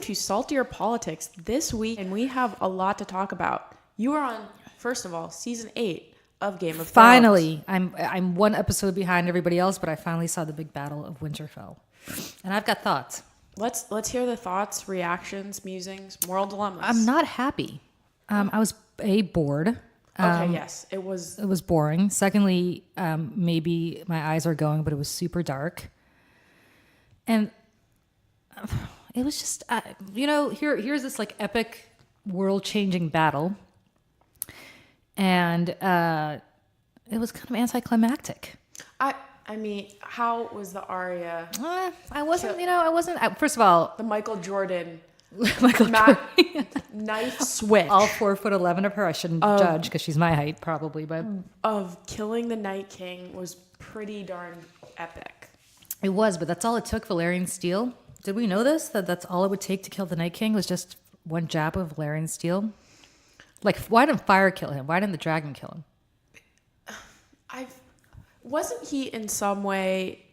to Saltier Politics this week, and we have a lot to talk about. You are on, first of all, season 8 of Game of Thrones. Finally, I'm one episode behind everybody else, but I finally saw the big battle of Winterfell, and I've got thoughts. Let's hear the thoughts, reactions, musings, moral dilemmas. I'm not happy. I was bored. Okay, yes, it was. It was boring. Secondly, maybe my eyes are going, but it was super dark, and it was just here's this like epic world-changing battle, and it was kind of anticlimactic. I mean, how was the Arya? I wasn't. First of all, The Michael Jordan. Jordan. Knife switch. All 4'11" of her. I shouldn't judge because she's my height, probably, but of killing the Night King was pretty darn epic. It was, but that's all it took. Valyrian steel. Did we know this? That's all it would take to kill the Night King was just one jab of Valyrian steel. Like, why didn't fire kill him? Why didn't the dragon kill him? Wasn't he in some way?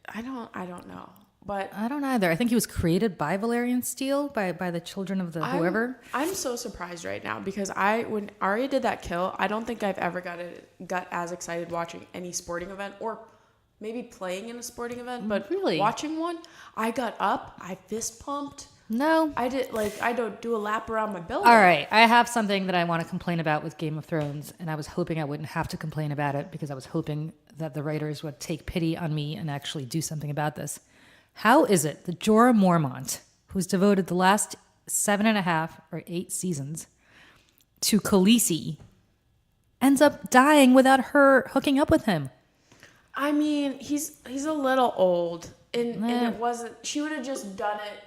I don't know. But I don't either. I think he was created by Valyrian steel, by the children of the whoever. I'm so surprised right now because when Arya did that kill, I don't think I've ever got as excited watching any sporting event or maybe playing in a sporting event, but really watching one, I got up, I fist pumped. No. I don't do a lap around my building. All right. I have something that I want to complain about with Game of Thrones, and I was hoping I wouldn't have to complain about it because I was hoping that the writers would take pity on me and actually do something about this. How is it that Jorah Mormont, who's devoted the last 7.5 or 8 seasons to Khaleesi, ends up dying without her hooking up with him? I mean, he's a little old, and it wasn't. She would have just done it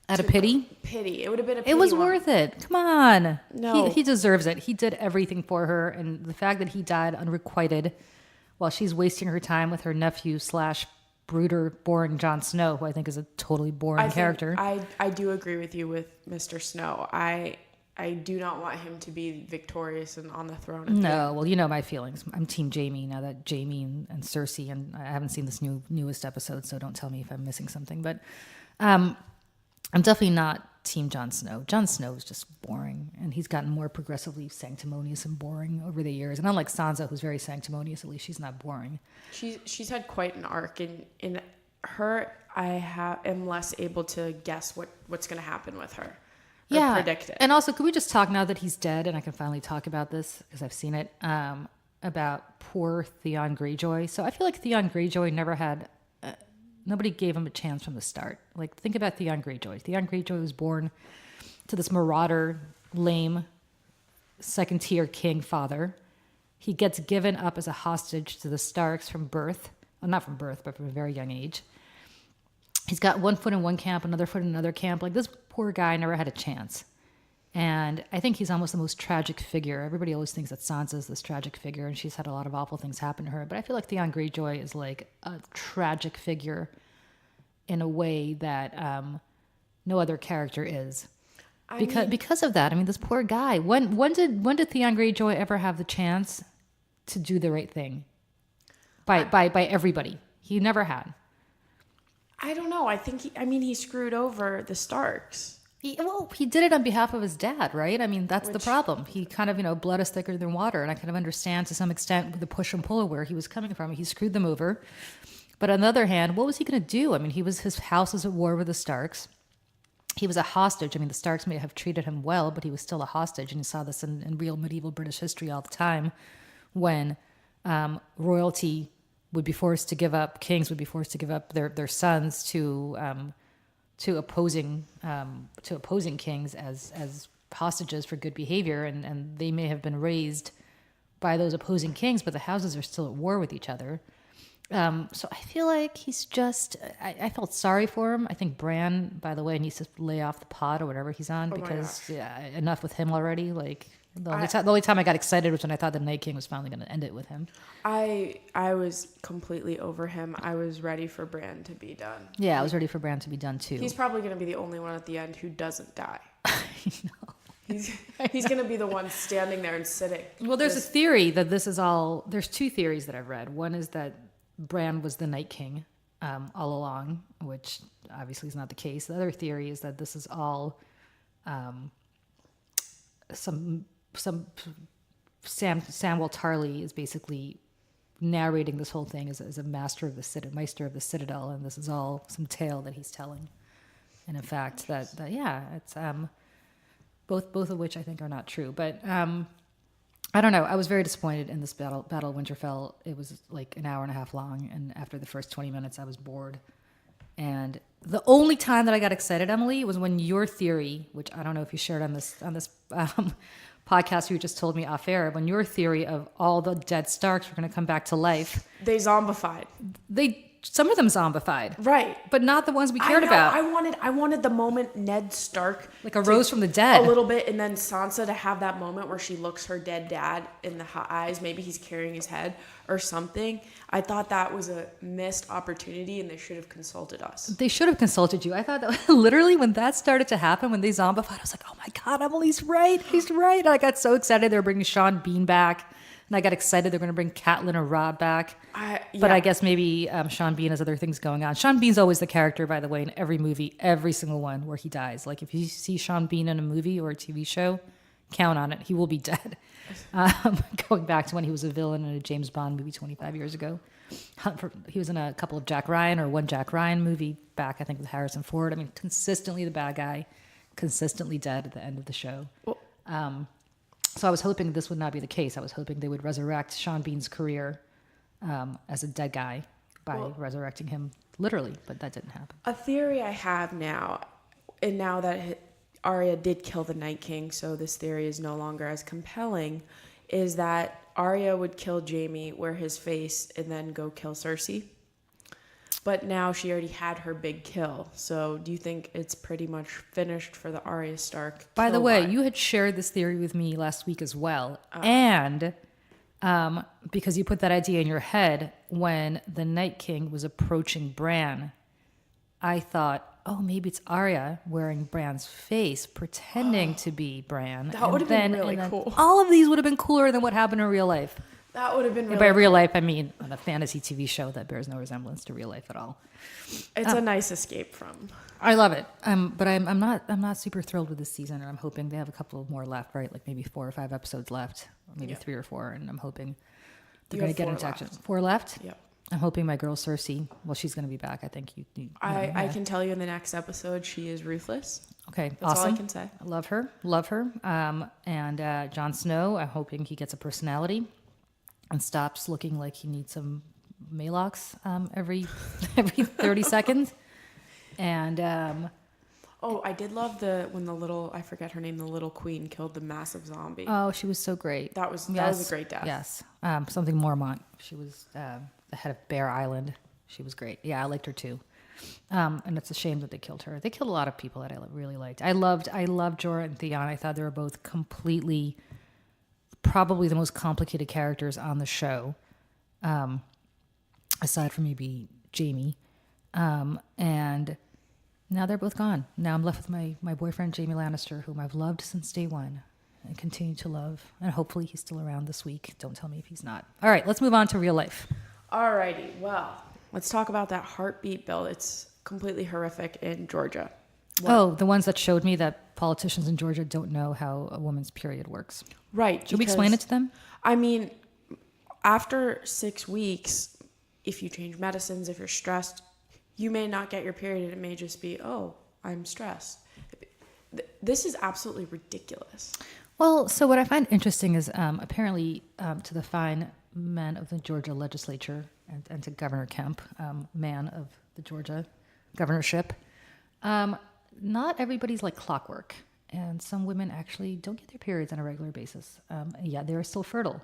out of pity. It would have been a pity. It was worth it. Come on. No, he deserves it. He did everything for her, and the fact that he died unrequited while she's wasting her time with her nephew / brooder, boring Jon Snow, who I think is a totally boring character. I do agree with you with Mr. Snow. I do not want him to be victorious and on the throne. No, well, you know my feelings. I'm Team Jaime now that Jaime and Cersei, and I haven't seen this newest episode, so don't tell me if I'm missing something. But I'm definitely not Team Jon Snow. Jon Snow is just boring, and he's gotten more progressively sanctimonious and boring over the years. And unlike Sansa, who's very sanctimonious, at least she's not boring. She's had quite an arc, and in her, I am less able to guess what's going to happen with her. Yeah, predict it. And also, could we just talk now that he's dead, and I can finally talk about this because I've seen it, about poor Theon Greyjoy. So I feel like Theon Greyjoy never had. Nobody gave him a chance from the start. Like, think about Theon Greyjoy. Theon Greyjoy was born to this marauder, lame, second-tier king father. He gets given up as a hostage to the Starks from birth. Well, not from birth, but from a very young age. He's got one foot in one camp, another foot in another camp. Like, this poor guy never had a chance. And I think he's almost the most tragic figure. Everybody always thinks that Sansa's this tragic figure, and she's had a lot of awful things happen to her. But I feel like Theon Greyjoy is like a tragic figure in a way that no other character is. Because of that, I mean, this poor guy. When did Theon Greyjoy ever have the chance to do the right thing? By everybody, he never had. I don't know. I think he screwed over the Starks. He did it on behalf of his dad, right? I mean, that's the problem. He kind of, blood is thicker than water. And I kind of understand to some extent the push and pull of where he was coming from. He screwed them over. But on the other hand, what was he going to do? I mean, his house was at war with the Starks. He was a hostage. I mean, the Starks may have treated him well, but he was still a hostage. And you saw this in real medieval British history all the time when royalty would be forced to give up, kings would be forced to give up their sons to opposing kings as hostages for good behavior, and they may have been raised by those opposing kings, but the houses are still at war with each other. So I feel like he's just. I felt sorry for him. I think Bran, by the way, needs to lay off the pod or whatever he's on because enough with him already. Like the only time I got excited was when I thought the Night King was finally going to end it with him. I was completely over him. I was ready for Bran to be done. Yeah, I was ready for Bran to be done too. He's probably going to be the only one at the end who doesn't die. No. He's going to be the one standing there and sitting. Well, there's a theory that this is all. There's two theories that I've read. One is that Bran was the Night King, all along, which obviously is not the case. The other theory is that this is all some Samuel Tarly is basically narrating this whole thing as a master of the Citadel, and this is all some tale that he's telling. And in fact, that it's both of which I think are not true. But I don't know. I was very disappointed in this Battle of Winterfell. It was like an hour and a half long, and after the first 20 minutes, I was bored. And the only time that I got excited, Emily, was when your theory, which I don't know if you shared on this podcast you just told me off air, when your theory of all the dead Starks were going to come back to life. They zombified. Some of them zombified. Right. But not the ones we cared about. I wanted the moment Ned Stark. Like arose from the dead. A little bit, and then Sansa to have that moment where she looks her dead dad in the eyes. Maybe he's carrying his head or something. I thought that was a missed opportunity, and they should have consulted us. They should have consulted you. I thought that literally when that started to happen, when they zombified, I was like, oh my God, Emily's right. He's right. And I got so excited they were bringing Sean Bean back. And I got excited they're going to bring Catelyn or Robb back. But I guess maybe Sean Bean has other things going on. Sean Bean's always the character, by the way, in every movie, every single one where he dies. Like if you see Sean Bean in a movie or a TV show, count on it. He will be dead. Going back to when he was a villain in a James Bond movie 25 years ago. He was in a couple of Jack Ryan or one Jack Ryan movie back, I think, with Harrison Ford. I mean, consistently the bad guy, consistently dead at the end of the show. So I was hoping this would not be the case. I was hoping they would resurrect Sean Bean's career as a dead guy by resurrecting him literally, but that didn't happen. A theory I have now, and now that Arya did kill the Night King, so this theory is no longer as compelling, is that Arya would kill Jaime, wear his face, and then go kill Cersei. But now she already had her big kill. So do you think it's pretty much finished for the Arya Stark? By the way, you had shared this theory with me last week as well. And because you put that idea in your head when the Night King was approaching Bran, I thought, oh, maybe it's Arya wearing Bran's face, pretending to be Bran. That would have been really cool. All of these would have been cooler than what happened in real life. That would have been really By real life, I mean on a fantasy TV show that bears no resemblance to real life at all. It's a nice escape from. I love it, but I'm not super thrilled with this season, and I'm hoping they have a couple more left, right? Like maybe 4 or 5 episodes left, or maybe 3 or 4, and I'm hoping they're going to get into action. 4 left. Yep. I'm hoping my girl Cersei. Well, she's going to be back. I think you I can tell you in the next episode she is ruthless. Okay, That's awesome. all I can say. I love her. And Jon Snow. I'm hoping he gets a personality and stops looking like he needs some Malox every 30 seconds. And I did love when the little, I forget her name, the little queen killed the massive zombie. Oh, she was so great. That was a great death. Yes. Something Mormont. She was the head of Bear Island. She was great. Yeah, I liked her too. And it's a shame that they killed her. They killed a lot of people that I really liked. I loved Jorah and Theon. I thought they were both completely, probably the most complicated characters on the show, aside from maybe Jaime. And now they're both gone. Now I'm left with my boyfriend, Jaime Lannister, whom I've loved since day one and continue to love. And hopefully he's still around this week. Don't tell me if he's not. All right, let's move on to real life. Alrighty, well, let's talk about that heartbeat bill. It's completely horrific in Georgia. The ones that showed me that politicians in Georgia don't know how a woman's period works. Right. Should we explain it to them? I mean, after 6 weeks, if you change medicines, if you're stressed, you may not get your period. It may just be, I'm stressed. This is absolutely ridiculous. Well, so what I find interesting is apparently to the fine men of the Georgia legislature and to Governor Kemp, man of the Georgia governorship, not everybody's like clockwork. And some women actually don't get their periods on a regular basis. Yet they're still fertile.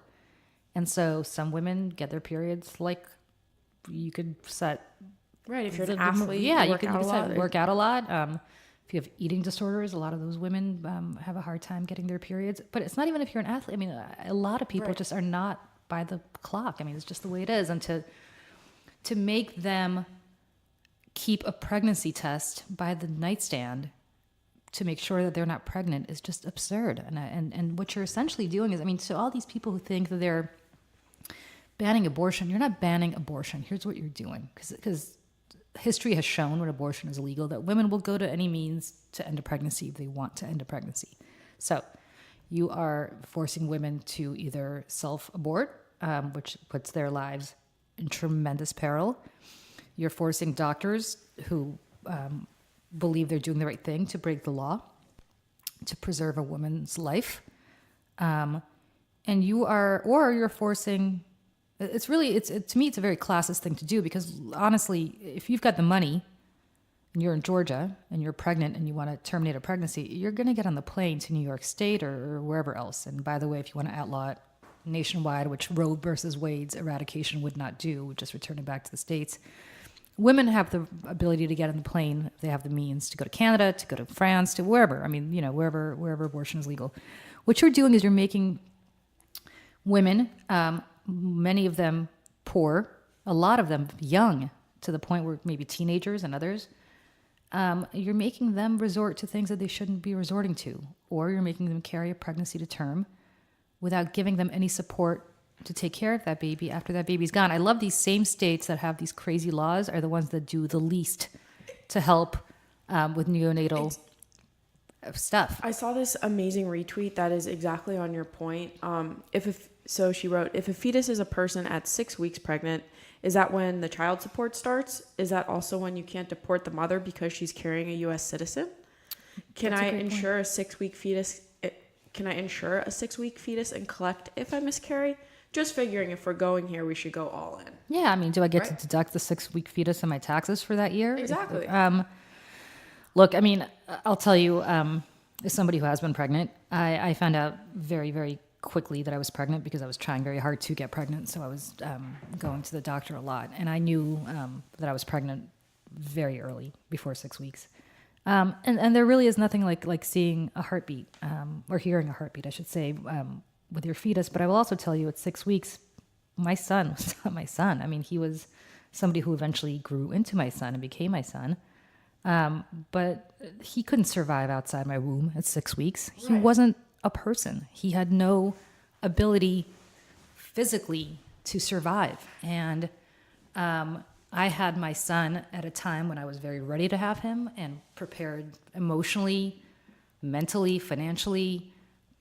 And so some women get their periods like you could set. Right, if you're an athlete, you can work out a lot. If you have eating disorders, a lot of those women have a hard time getting their periods. But it's not even if you're an athlete. I mean, a lot of people just are not by the clock. I mean, it's just the way it is. And to make them keep a pregnancy test by the nightstand to make sure that they're not pregnant is just absurd. And what you're essentially doing is, I mean, so all these people who think that they're banning abortion, you're not banning abortion. Here's what you're doing. Because history has shown when abortion is illegal that women will go to any means to end a pregnancy if they want to end a pregnancy. So you are forcing women to either self-abort, which puts their lives in tremendous peril. You're forcing doctors who believe they're doing the right thing to break the law to preserve a woman's life. And you're forcing, to me, it's a very classist thing to do, because honestly, if you've got the money and you're in Georgia and you're pregnant and you want to terminate a pregnancy, you're going to get on the plane to New York State or wherever else. And by the way, if you want to outlaw it nationwide, which Roe versus Wade's eradication would not do, just return it back to the States, women have the ability to get on the plane if they have the means to go to Canada, to go to France, to wherever. I mean, wherever abortion is legal. What you're doing is you're making women, many of them poor, a lot of them young, to the point where maybe teenagers and others, you're making them resort to things that they shouldn't be resorting to, or you're making them carry a pregnancy to term without giving them any support to take care of that baby after that baby's gone. I love these same states that have these crazy laws are the ones that do the least to help with neonatal stuff. I saw this amazing retweet that is exactly on your point. So she wrote, if a fetus is a person at 6 weeks pregnant, is that when the child support starts? Is that also when you can't deport the mother because she's carrying a U.S. citizen? Can I insure a 6 week fetus? Can I insure a 6 week fetus and collect if I miscarry? Just figuring if we're going here, we should go all in. Yeah, I mean, do I get to deduct the 6 week fetus in my taxes for that year? Exactly. Look, I mean, I'll tell you, as somebody who has been pregnant, I found out very, very quickly that I was pregnant because I was trying very hard to get pregnant. So I was going to the doctor a lot. And I knew that I was pregnant very early, before 6 weeks. And there really is nothing like seeing a heartbeat, or hearing a heartbeat, I should say, with your fetus. But I will also tell you, at 6 weeks, my son was not my son. I mean, he was somebody who eventually grew into my son and became my son. But he couldn't survive outside my womb at 6 weeks. He wasn't a person. He had no ability physically to survive. And I had my son at a time when I was very ready to have him and prepared emotionally, mentally, financially,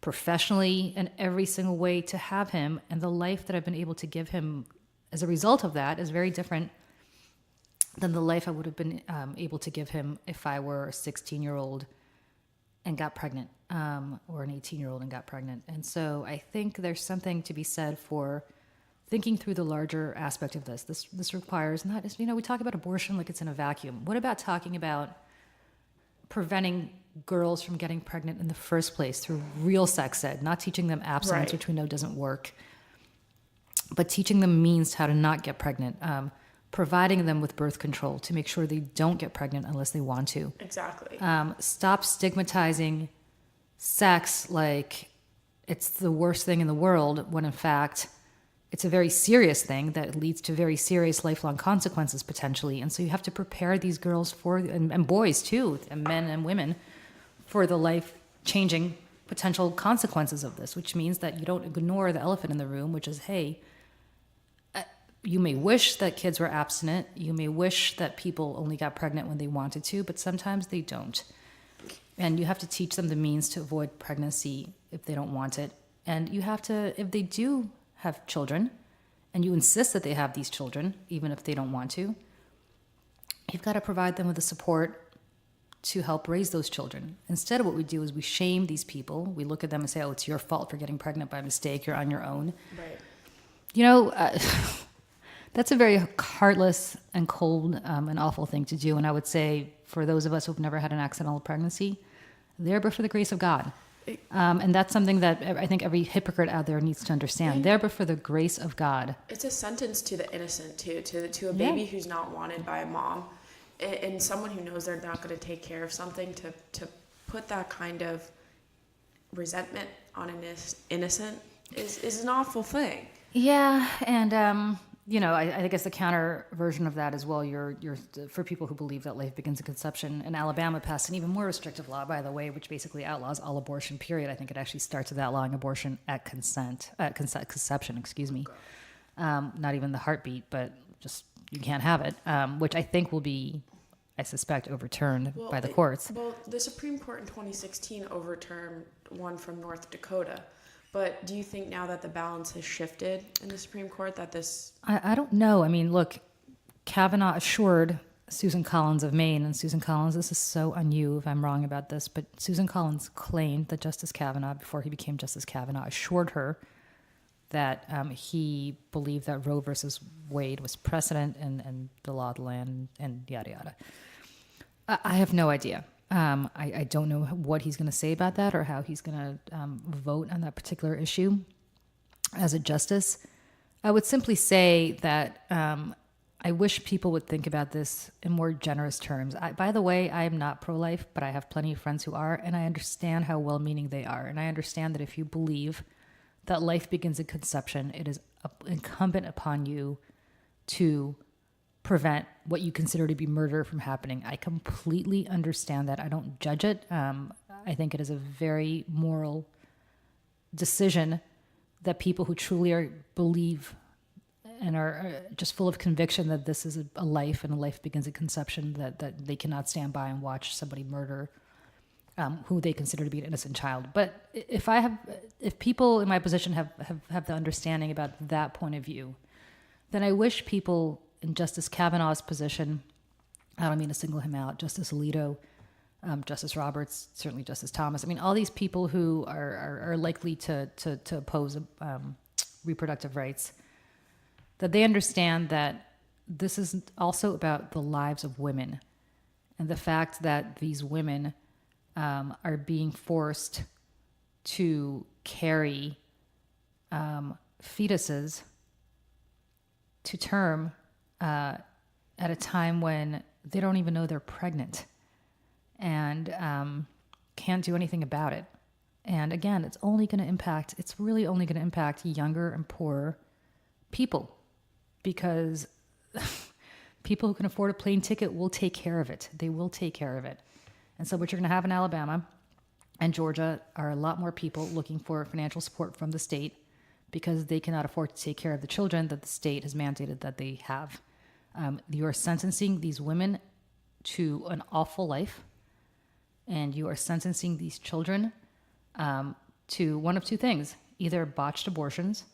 professionally, in every single way to have him. And the life that I've been able to give him as a result of that is very different than the life I would have been able to give him if I were a 16-year-old and got pregnant, or an 18-year-old and got pregnant. And so I think there's something to be said for thinking through the larger aspect of this. This requires not, we talk about abortion like it's in a vacuum. What about talking about preventing girls from getting pregnant in the first place through real sex ed, not teaching them abstinence, which we know doesn't work, but teaching them means how to not get pregnant, providing them with birth control to make sure they don't get pregnant unless they want to. Exactly. Stop stigmatizing sex like it's the worst thing in the world, when in fact it's a very serious thing that leads to very serious lifelong consequences potentially. And so you have to prepare these girls and boys too, and men and women, for the life-changing potential consequences of this, which means that you don't ignore the elephant in the room, which is, hey, you may wish that kids were abstinent. You may wish that people only got pregnant when they wanted to, but sometimes they don't. And you have to teach them the means to avoid pregnancy if they don't want it. And you have to, if they do have children, and you insist that they have these children, even if they don't want to, you've got to provide them with the support to help raise those children. Instead, what we do is we shame these people. We look at them and say, oh, it's your fault for getting pregnant by mistake. You're on your own. Right. That's a very heartless and cold and awful thing to do. And I would say, for those of us who've never had an accidental pregnancy, there but for the grace of God. And that's something that I think every hypocrite out there needs to understand. There but for the grace of God. It's a sentence to the innocent, too, to a baby who's not wanted by a mom, and someone who knows they're not going to take care of something, to put that kind of resentment on an innocent is an awful thing. Yeah, and I guess the counter version of that as well, you're for people who believe that life begins at conception. And Alabama passed an even more restrictive law, by the way, which basically outlaws all abortion, period. I think it actually starts with outlawing abortion at conception, excuse me. Not even the heartbeat, but just you can't have it, which I think will be, I suspect, overturned by the courts. Well, the Supreme Court in 2016 overturned one from North Dakota. But do you think now that the balance has shifted in the Supreme Court that this... I don't know. I mean, look, Kavanaugh assured Susan Collins of Maine, and Susan Collins, this is so on you if I'm wrong about this, but Susan Collins claimed that Justice Kavanaugh, before he became Justice Kavanaugh, assured her that he believed that Roe versus Wade was precedent and the law of the land and yada yada. I have no idea. I don't know what he's going to say about that or how he's going to vote on that particular issue as a justice. I would simply say that I wish people would think about this in more generous terms. By the way, I am not pro-life, but I have plenty of friends who are, and I understand how well-meaning they are. And I understand that if you believe that life begins at conception, it is incumbent upon you to prevent what you consider to be murder from happening. I completely understand that. I don't judge it. I think it is a very moral decision that people who truly believe and are just full of conviction that this is a life and a life begins at conception, that they cannot stand by and watch somebody murder who they consider to be an innocent child. But if people in my position have the understanding about that point of view, then I wish people in Justice Kavanaugh's position, I don't mean to single him out, Justice Alito, Justice Roberts, certainly Justice Thomas, I mean, all these people who are likely to oppose reproductive rights, that they understand that this is also about the lives of women and the fact that these women are being forced to carry fetuses to term at a time when they don't even know they're pregnant and can't do anything about it. And again, it's really only going to impact younger and poorer people, because people who can afford a plane ticket will take care of it. They will take care of it. And so what you're going to have in Alabama and Georgia are a lot more people looking for financial support from the state because they cannot afford to take care of the children that the state has mandated that they have. You are sentencing these women to an awful life, and you are sentencing these children to one of two things: either botched abortions,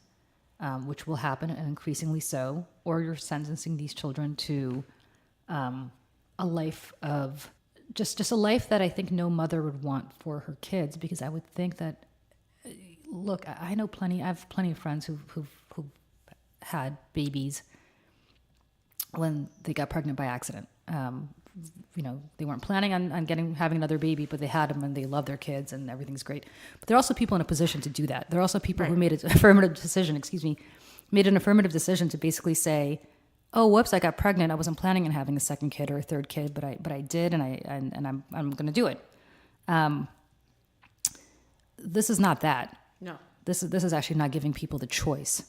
which will happen and increasingly so, or you're sentencing these children to a life of just a life that I think no mother would want for her kids, because I would think that, look, I have plenty of friends who've had babies when they got pregnant by accident. They weren't planning on having another baby, but they had them and they love their kids and everything's great. But there are also people in a position to do that. There are also people who made an affirmative decision, to basically say, oh, whoops, I got pregnant. I wasn't planning on having a second kid or a third kid, but I did, and I'm going to do it. This is not that. No. This is actually not giving people the choice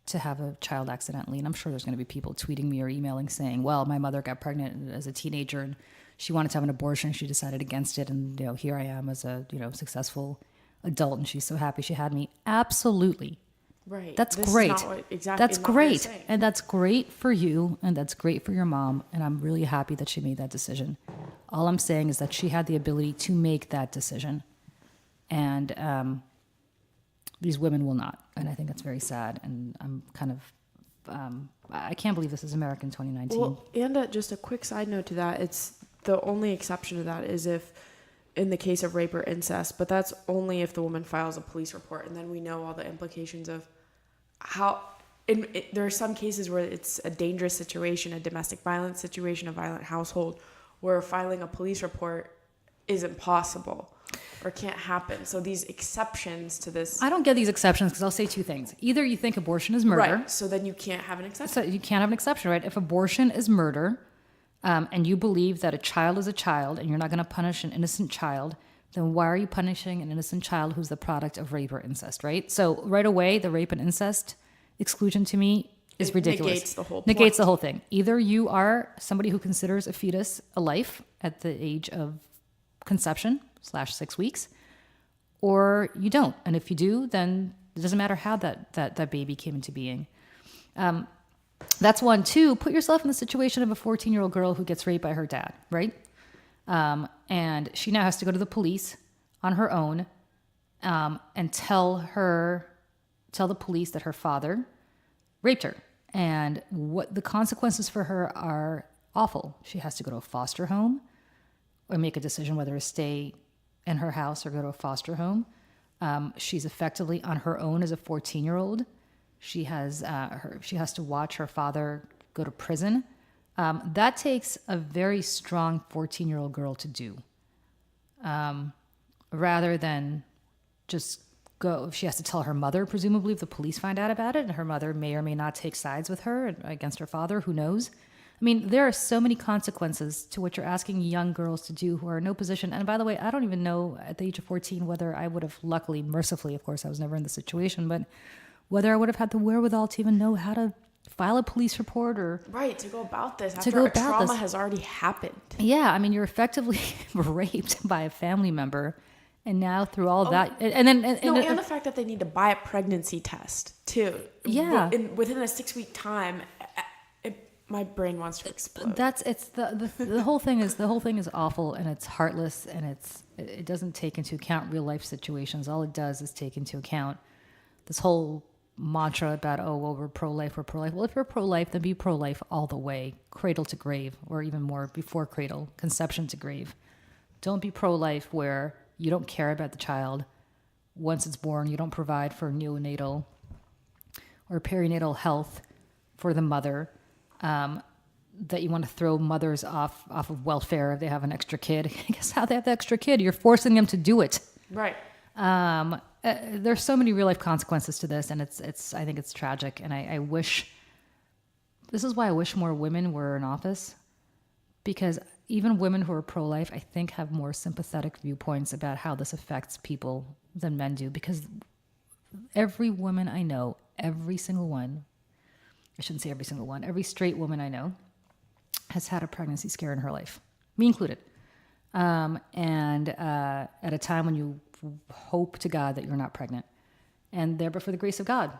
to have a child accidentally. And I'm sure there's going to be people tweeting me or emailing saying, well, my mother got pregnant as a teenager and she wanted to have an abortion. She decided against it. And, here I am as a, successful adult and she's so happy she had me. Absolutely. Right. That's this great. Is not what, exactly. That's great. And that's great for you. And that's great for your mom. And I'm really happy that she made that decision. All I'm saying is that she had the ability to make that decision. And, these women will not. And I think that's very sad. And I'm kind of, I can't believe this is America in 2019. Well, and just a quick side note to that, it's the only exception to that is if in the case of rape or incest, but that's only if the woman files a police report. And then we know all the implications of how, there are some cases where it's a dangerous situation, a domestic violence situation, a violent household, where filing a police report isn't possible or can't happen. So these exceptions to this... I don't get these exceptions because I'll say two things. Either you think abortion is murder. Right, so then you can't have an exception. So you can't have an exception, right? If abortion is murder, and you believe that a child is a child and you're not going to punish an innocent child, then why are you punishing an innocent child who's the product of rape or incest, right? So right away, the rape and incest exclusion to me is ridiculous. Negates the whole point. Negates the whole thing. Either you are somebody who considers a fetus a life at the age of conception / 6 weeks, or you don't. And if you do, then it doesn't matter how that baby came into being. That's one. Two, put yourself in the situation of a 14-year-old girl who gets raped by her dad, right? And she now has to go to the police on her own and tell the police that her father raped her. And what the consequences for her are awful. She has to go to a foster home or make a decision whether to stay in her house or go to a foster home. She's effectively on her own as a 14-year-old. She has to watch her father go to prison. That takes a very strong 14-year-old girl to do, rather than just go. She has to tell her mother, presumably, if the police find out about it, and her mother may or may not take sides with her against her father. Who knows? I mean, there are so many consequences to what you're asking young girls to do who are in no position. And by the way, I don't even know at the age of 14 whether I would have, luckily, mercifully, of course, I was never in the situation, but whether I would have had the wherewithal to even know how to file a police report or... Right, to go about this after a trauma has already happened. Yeah, I mean, you're effectively raped by a family member. And now through all that... And the fact that they need to buy a pregnancy test, too. Yeah. Within a 6-week time... my brain wants to explode. The whole thing is awful, and it's heartless, and it doesn't take into account real life situations. All it does is take into account this whole mantra about, we're pro-life. Well, if you're pro-life, then be pro-life all the way, cradle to grave, or even more before cradle, conception to grave. Don't be pro-life where you don't care about the child once it's born. You don't provide for neonatal or perinatal health for the mother. That you want to throw mothers off of welfare if they have an extra kid. I guess how they have the extra kid, you're forcing them to do it. Right. There's so many real life consequences to this, and I think it's tragic. And I wish, this is why I wish more women were in office, because even women who are pro-life, I think, have more sympathetic viewpoints about how this affects people than men do. Because every woman I know, every single one, I shouldn't say every single one, every straight woman I know has had a pregnancy scare in her life, me included. And at a time when you hope to God that you're not pregnant. And there, but for the grace of God,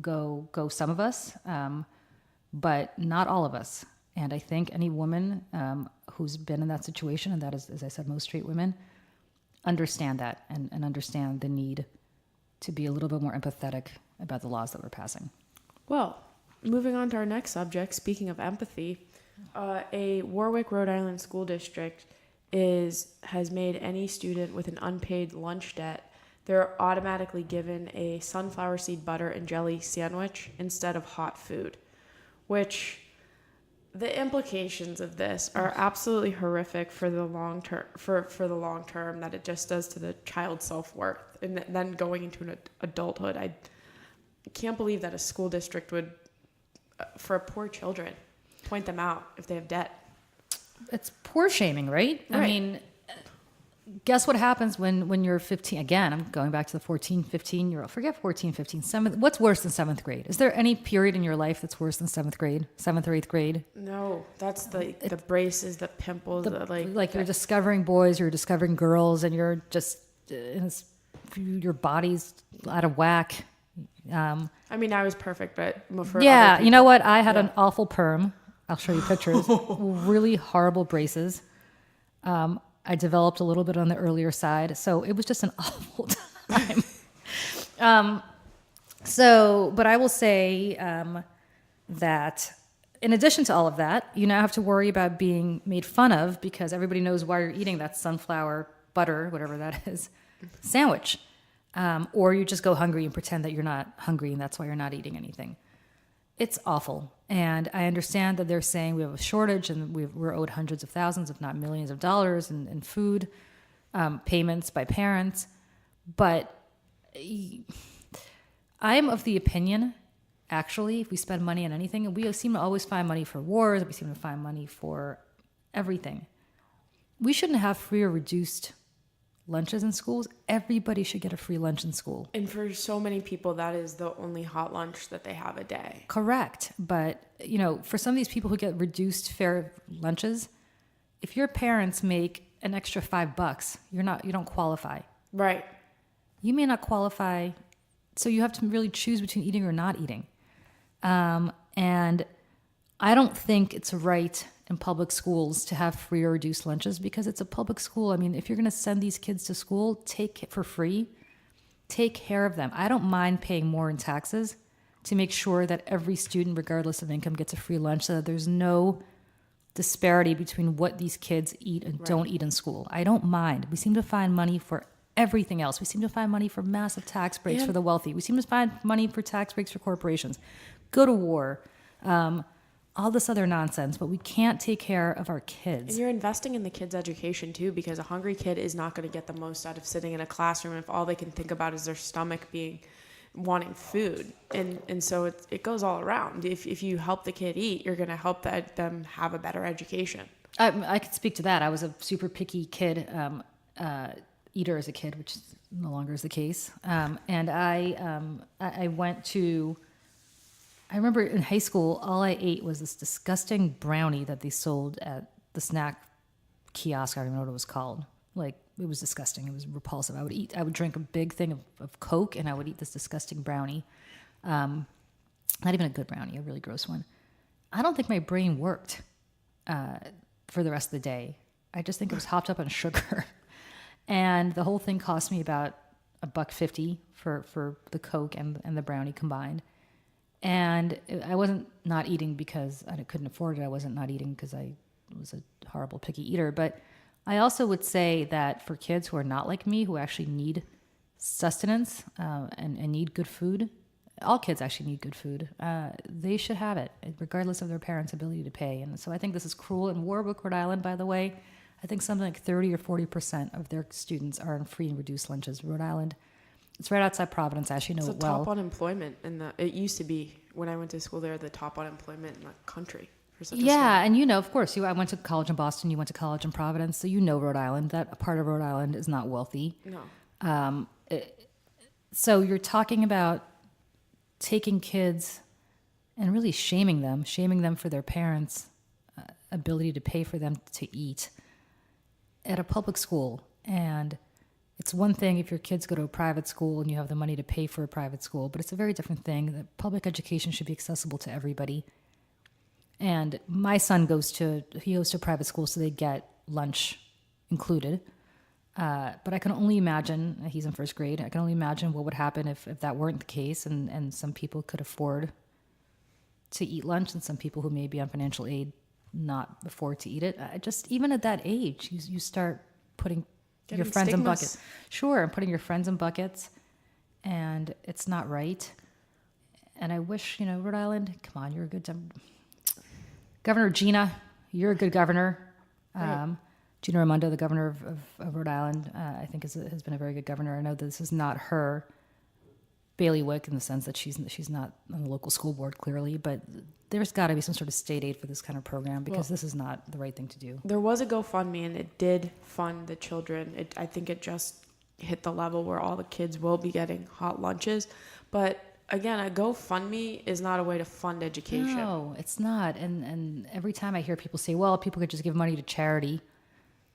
go some of us, but not all of us. And I think any woman who's been in that situation, and that is, as I said, most straight women, understand that and understand the need to be a little bit more empathetic about the laws that we're passing. Well, moving on to our next subject, speaking of empathy, a Warwick, Rhode Island school district has made any student with an unpaid lunch debt, they're automatically given a sunflower seed butter and jelly sandwich instead of hot food, which the implications of this are absolutely horrific for the long term, for the long term that it just does to the child's self-worth. And then going into an adulthood, I can't believe that a school district would, for poor children, point them out if they have debt. It's poor shaming, right? I mean, guess what happens when you're 15? Again, I'm going back to the 14, 15-year-old. Forget 14, 15, 7th. What's worse than 7th grade? Is there any period in your life that's worse than 7th grade, 7th or 8th grade? No, that's the braces, the pimples, you're discovering boys, you're discovering girls, and you're just, your body's out of whack. I mean, I was perfect, but for yeah, you know what? I had an awful perm. I'll show you pictures. Really horrible braces. I developed a little bit on the earlier side, so it was just an awful time. But I will say that in addition to all of that, you now have to worry about being made fun of because everybody knows why you're eating that sunflower butter, whatever that is, sandwich. Or you just go hungry and pretend that you're not hungry and that's why you're not eating anything. It's awful. And I understand that they're saying we have a shortage and we're owed hundreds of thousands, if not millions of dollars in food payments by parents. But I'm of the opinion, actually, if we spend money on anything, and we seem to always find money for wars, we seem to find money for everything, we shouldn't have free or reduced lunches in schools. Everybody should get a free lunch in school. And for so many people, that is the only hot lunch that they have a day. Correct. But, for some of these people who get reduced fare lunches, if your parents make an extra $5, you don't qualify. Right. You may not qualify. So you have to really choose between eating or not eating. And I don't think it's right in public schools to have free or reduced lunches because it's a public school. I mean, if you're going to send these kids to school, take it for free. Take care of them. I don't mind paying more in taxes to make sure that every student, regardless of income, gets a free lunch so that there's no disparity between what these kids eat and don't eat in school. I don't mind. We seem to find money for everything else. We seem to find money for massive tax breaks for the wealthy. We seem to find money for tax breaks for corporations. Go to war. All this other nonsense, but we can't take care of our kids. And you're investing in the kid's education too, because a hungry kid is not going to get the most out of sitting in a classroom if all they can think about is their stomach wanting food. And so it goes all around. If you help the kid eat, you're going to help them have a better education. I could speak to that. I was a super picky kid, eater as a kid, which no longer is the case. And I went to... I remember in high school, all I ate was this disgusting brownie that they sold at the snack kiosk. I don't even know what it was called. Like, it was disgusting. It was repulsive. I would drink a big thing of Coke, and I would eat this disgusting brownie. Not even a good brownie, a really gross one. I don't think my brain worked for the rest of the day. I just think it was hopped up on sugar. And the whole thing cost me about $1.50 for the Coke and the brownie combined. And I wasn't not eating because I couldn't afford it. I wasn't not eating because I was a horrible picky eater. But I also would say that for kids who are not like me, who actually need sustenance and need good food, all kids actually need good food. They should have it, regardless of their parents' ability to pay. And so I think this is cruel. In Warwick, Rhode Island, by the way, I think something like 30 or 40% of their students are on free and reduced lunches. Rhode Island, it's right outside Providence. I actually know it well. It's the top unemployment it used to be when I went to school there, the top unemployment in the country. For such a small... and of course, I went to college in Boston. You went to college in Providence, so Rhode Island. That part of Rhode Island is not wealthy. No. So you're talking about taking kids and really shaming them for their parents' ability to pay for them to eat at a public school. And it's one thing if your kids go to a private school and you have the money to pay for a private school, but it's a very different thing that public education should be accessible to everybody. And my son goes to private school, so they get lunch included. But I can only imagine, he's in first grade, I can only imagine what would happen if that weren't the case and some people could afford to eat lunch and some people who may be on financial aid not afford to eat it. Even at that age, you start putting your friends in buckets. Sure, and putting your friends in buckets, and it's not right. And I wish, Rhode Island, come on, you're a good Governor Gina, you're a good governor. Right. Gina Raimondo, the governor of Rhode Island, I think has been a very good governor. I know this is not her bailiwick in the sense that she's not on the local school board, clearly, but there's got to be some sort of state aid for this kind of program because this is not the right thing to do. There was a GoFundMe, and it did fund the children. I think it just hit the level where all the kids will be getting hot lunches. But again, a GoFundMe is not a way to fund education. No, it's not. And every time I hear people say, well, people could just give money to charity.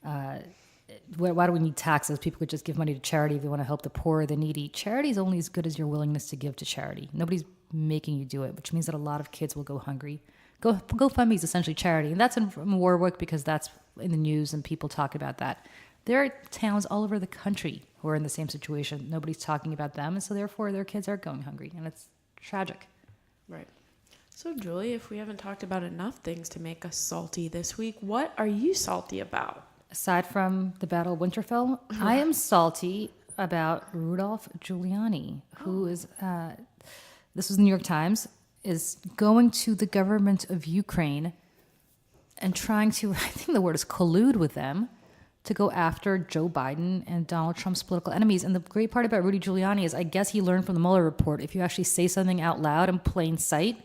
Why do we need taxes? People could just give money to charity if they want to help the poor or the needy. Charity is only as good as your willingness to give to charity. Nobody's making you do it, which means that a lot of kids will go hungry. GoFundMe is essentially charity, and that's in Warwick because that's in the news and people talk about that. There are towns all over the country who are in the same situation. Nobody's talking about them, and so therefore their kids are going hungry, and it's tragic. Right. So, Julie, if we haven't talked about enough things to make us salty this week, what are you salty about? Aside from the Battle of Winterfell, I am salty about Rudolph Giuliani, who is, this was the New York Times, is going to the government of Ukraine and trying to, I think the word is collude with them, to go after Joe Biden and Donald Trump's political enemies. And the great part about Rudy Giuliani is I guess he learned from the Mueller report, if you actually say something out loud in plain sight,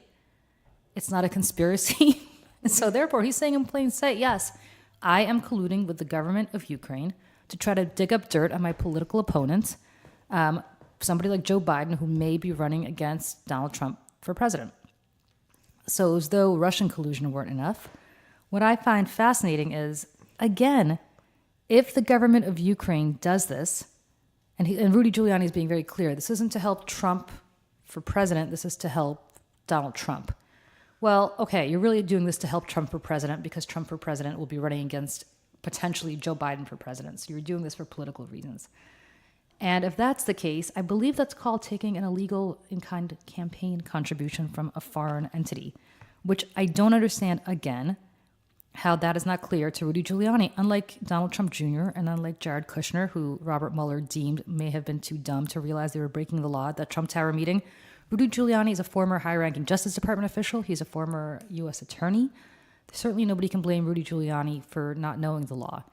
it's not a conspiracy. And so therefore he's saying in plain sight, yes, I am colluding with the government of Ukraine to try to dig up dirt on my political opponents, somebody like Joe Biden, who may be running against Donald Trump for president. So as though Russian collusion weren't enough, what I find fascinating is, again, if the government of Ukraine does this, and Rudy Giuliani is being very clear, this isn't to help Trump for president, this is to help Donald Trump. Well, okay, you're really doing this to help Trump for president because Trump for president will be running against potentially Joe Biden for president. So you're doing this for political reasons. And if that's the case, I believe that's called taking an illegal in-kind campaign contribution from a foreign entity, which I don't understand, again, how that is not clear to Rudy Giuliani, unlike Donald Trump Jr. and unlike Jared Kushner, who Robert Mueller deemed may have been too dumb to realize they were breaking the law at that Trump Tower meeting. Rudy Giuliani is a former high-ranking Justice Department official. He's a former U.S. attorney. Certainly nobody can blame Rudy Giuliani for not knowing the law.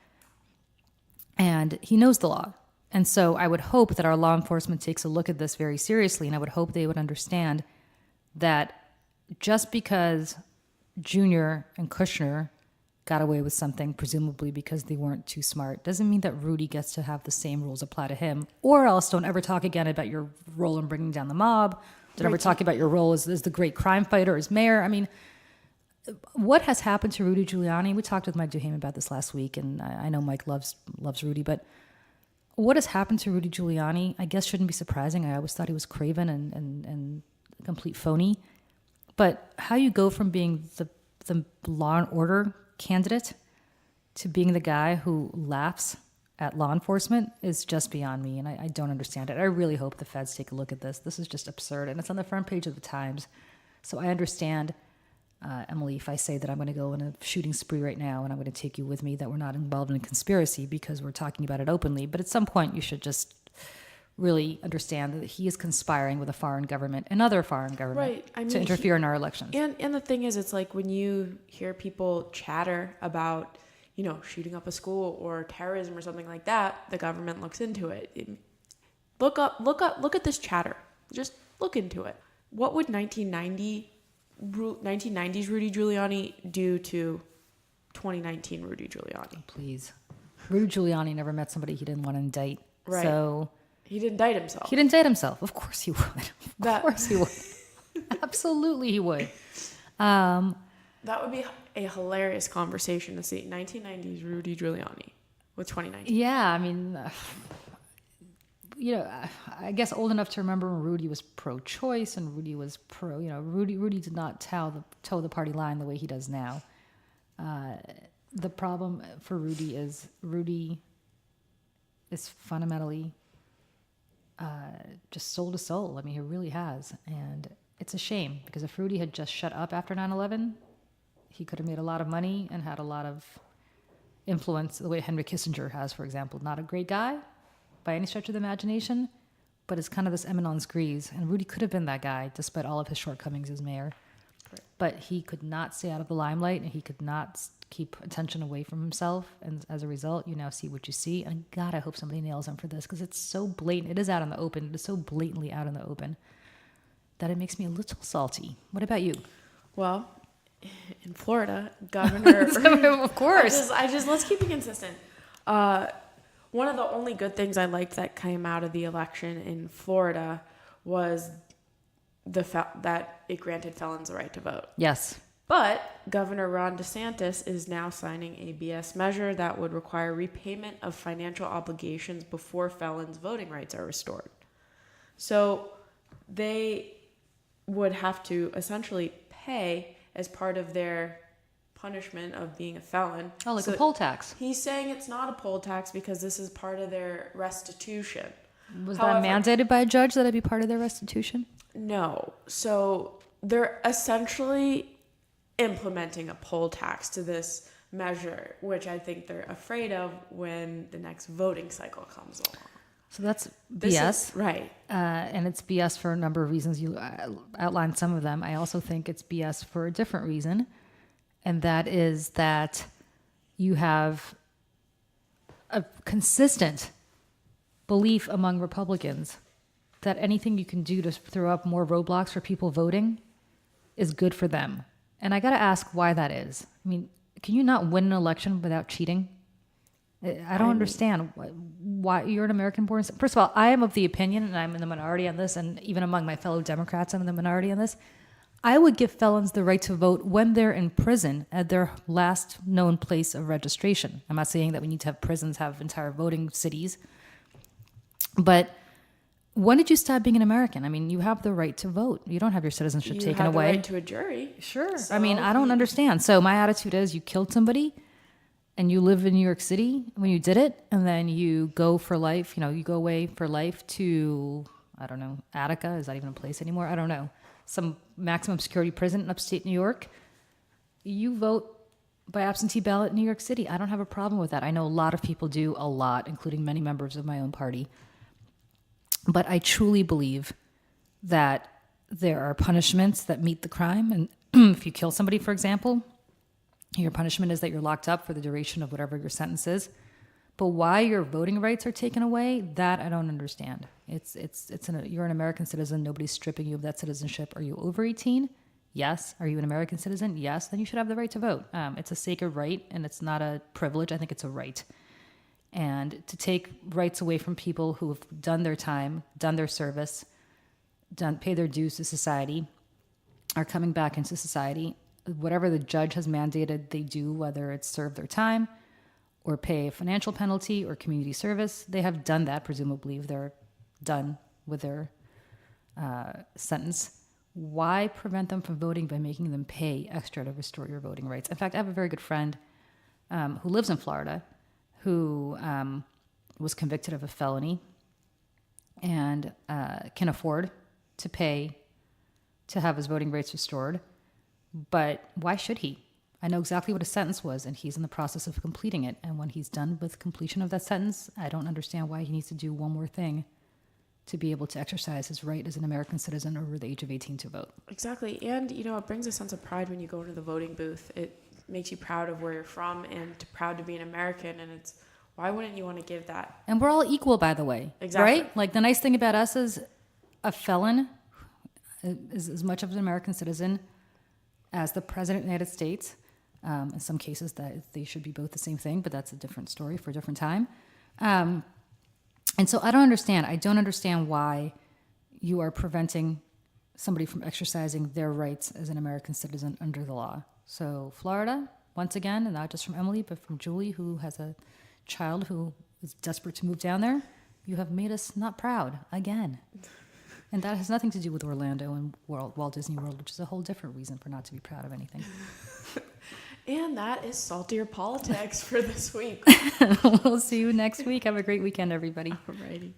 And he knows the law. And so I would hope that our law enforcement takes a look at this very seriously, and I would hope they would understand that just because Junior and Kushner got away with something, presumably because they weren't too smart, doesn't mean that Rudy gets to have the same rules apply to him. Or else don't ever talk again about your role in bringing down the mob. Don't ever talk about your role as the great crime fighter, as mayor. I mean, what has happened to Rudy Giuliani? We talked with Mike Duhame about this last week, and I know Mike loves Rudy, but what has happened to Rudy Giuliani, I guess, shouldn't be surprising. I always thought he was craven and a complete phony. But how you go from being the law and order candidate to being the guy who laughs at law enforcement is just beyond me, and I don't understand it. I really hope the feds take a look at this. This is just absurd, and it's on the front page of the Times. So I understand, Emily, if I say that I'm going to go on a shooting spree right now and I'm going to take you with me, that we're not involved in a conspiracy because we're talking about it openly. But at some point, you should just really understand that he is conspiring with a foreign government, another foreign government, to interfere in our elections. And the thing is, it's like when you hear people chatter about, shooting up a school or terrorism or something like that, the government looks into it. Look at this chatter. Just look into it. What would 1990 1990s Rudy Giuliani due to 2019 Rudy Giuliani. Please. Rudy Giuliani never met somebody he didn't want to indict. Right. So he didn't indict himself. He didn't indict himself. Of course he would. Of course he would. Absolutely he would. That would be a hilarious conversation to see. 1990s Rudy Giuliani with 2019. Yeah, I mean, I guess old enough to remember when Rudy was pro-choice and Rudy was Rudy did not toe the party line the way he does now. The problem for Rudy is fundamentally just soul to soul. I mean, he really has. And it's a shame because if Rudy had just shut up after 9/11, he could have made a lot of money and had a lot of influence the way Henry Kissinger has, for example. Not a great guy by any stretch of the imagination, but it's kind of this eminence grise. And Rudy could have been that guy despite all of his shortcomings as mayor. Right. But he could not stay out of the limelight and he could not keep attention away from himself. And as a result, you now see what you see. And God, I hope somebody nails him for this because it's so blatant. It is out in the open. It is so blatantly out in the open that it makes me a little salty. What about you? Well, in Florida, Governor... Of course. I just let's keep it consistent. One of the only good things I liked that came out of the election in Florida was that it granted felons the right to vote. Yes. But Governor Ron DeSantis is now signing a BS measure that would require repayment of financial obligations before felons' voting rights are restored. So they would have to essentially pay as part of their punishment of being a felon. Oh, like a poll tax. He's saying it's not a poll tax because this is part of their restitution. Was that mandated by a judge that it be part of their restitution? No. So they're essentially implementing a poll tax to this measure, which I think they're afraid of when the next voting cycle comes along. So that's BS. Right. And it's BS for a number of reasons. You outlined some of them. I also think it's BS for a different reason. And that is that you have a consistent belief among Republicans that anything you can do to throw up more roadblocks for people voting is good for them. And I got to ask why that is. I mean, can you not win an election without cheating? I don't understand why you're an American-born. First of all, I am of the opinion, and I'm in the minority on this, and even among my fellow Democrats, I'm in the minority on this. I would give felons the right to vote when they're in prison at their last known place of registration. I'm not saying that we need to have prisons have entire voting cities, but when did you stop being an American? I mean, you have the right to vote. You don't have your citizenship taken You have away. the right to a jury. Sure. So, I mean, I don't understand. So my attitude is you killed somebody and you live in New York City when you did it, and then you go for life, you go away for life to, I don't know, Attica. Is that even a place anymore? I don't know. Some maximum security prison in upstate New York. You vote by absentee ballot in New York City. I don't have a problem with that. I know a lot of people do, a lot, including many members of my own party. But I truly believe that there are punishments that meet the crime. And if you kill somebody, for example, your punishment is that you're locked up for the duration of whatever your sentence is. But why your voting rights are taken away, that I don't understand. You're an American citizen. Nobody's stripping you of that citizenship. Are you over 18? Yes. Are you an American citizen? Yes. Then you should have the right to vote. It's a sacred right, and it's not a privilege. I think it's a right. And to take rights away from people who have done their time, done their service, pay their dues to society, are coming back into society, whatever the judge has mandated they do, whether it's serve their time or pay a financial penalty or community service, they have done that, presumably, if they're done with their sentence. Why prevent them from voting by making them pay extra to restore your voting rights? In fact, I have a very good friend who lives in Florida who was convicted of a felony and can afford to pay to have his voting rights restored. But why should he? I know exactly what his sentence was, and he's in the process of completing it. And when he's done with completion of that sentence, I don't understand why he needs to do one more thing to be able to exercise his right as an American citizen over the age of 18 to vote. Exactly. And, it brings a sense of pride when you go into the voting booth. It makes you proud of where you're from and proud to be an American. And why wouldn't you want to give that? And we're all equal, by the way. Exactly. Right? Like, the nice thing about us is a felon is as much of an American citizen as the president of the United States. In some cases, that they should be both the same thing, but that's a different story for a different time. And so I don't understand. I don't understand why you are preventing somebody from exercising their rights as an American citizen under the law. So Florida, once again, and not just from Emily, but from Julie, who has a child who is desperate to move down there, you have made us not proud again. And that has nothing to do with Orlando and Walt Disney World, which is a whole different reason for not to be proud of anything. And that is Saltier Politics for this week. We'll see you next week. Have a great weekend, everybody. Alrighty.